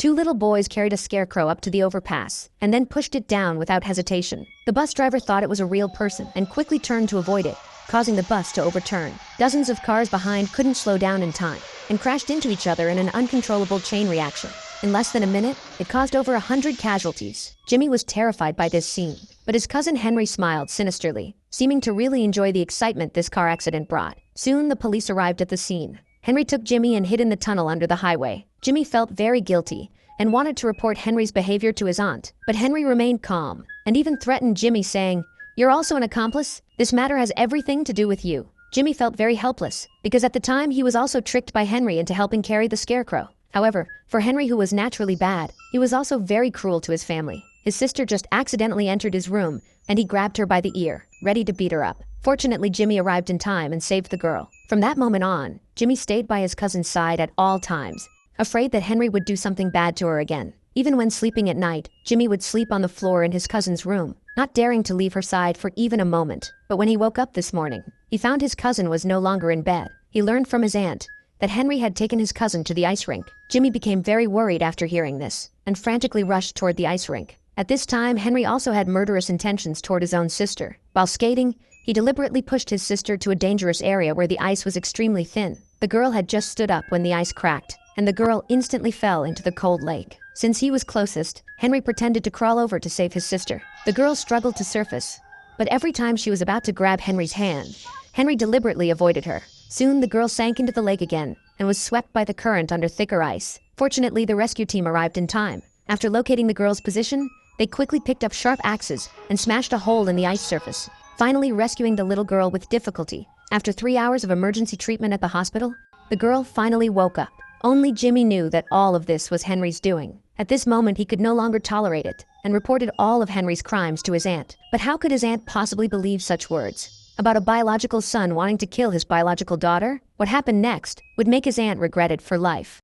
Two little boys carried a scarecrow up to the overpass and then pushed it down without hesitation. The bus driver thought it was a real person and quickly turned to avoid it, causing the bus to overturn. Dozens of cars behind couldn't slow down in time and crashed into each other in an uncontrollable chain reaction. In less than a minute, it caused over 100 casualties. Jimmy was terrified by this scene, but his cousin Henry smiled sinisterly, seeming to really enjoy the excitement this car accident brought. Soon the police arrived at the scene. Henry took Jimmy and hid in the tunnel under the highway. Jimmy felt very guilty and wanted to report Henry's behavior to his aunt, but Henry remained calm and even threatened Jimmy, saying, "You're also an accomplice? This matter has everything to do with you." Jimmy felt very helpless because at the time he was also tricked by Henry into helping carry the scarecrow. However, for Henry, who was naturally bad, he was also very cruel to his family. His sister just accidentally entered his room and he grabbed her by the ear, ready to beat her up. Fortunately, Jimmy arrived in time and saved the girl. From that moment on, Jimmy stayed by his cousin's side at all times, afraid that Henry would do something bad to her again. Even when sleeping at night, Jimmy would sleep on the floor in his cousin's room, not daring to leave her side for even a moment. But when he woke up this morning, he found his cousin was no longer in bed. He learned from his aunt that Henry had taken his cousin to the ice rink. Jimmy became very worried after hearing this and frantically rushed toward the ice rink. At this time, Henry also had murderous intentions toward his own sister. While skating, he deliberately pushed his sister to a dangerous area where the ice was extremely thin. The girl had just stood up when the ice cracked, and the girl instantly fell into the cold lake. Since he was closest, Henry pretended to crawl over to save his sister. The girl struggled to surface, but every time she was about to grab Henry's hand, Henry deliberately avoided her. Soon the girl sank into the lake again and was swept by the current under thicker ice. Fortunately, the rescue team arrived in time. After locating the girl's position, they quickly picked up sharp axes and smashed a hole in the ice surface, finally rescuing the little girl with difficulty. After 3 hours of emergency treatment at the hospital, the girl finally woke up. Only Jimmy knew that all of this was Henry's doing. At this moment, he could no longer tolerate it and reported all of Henry's crimes to his aunt. But how could his aunt possibly believe such words about a biological son wanting to kill his biological daughter? What happened next would make his aunt regret it for life.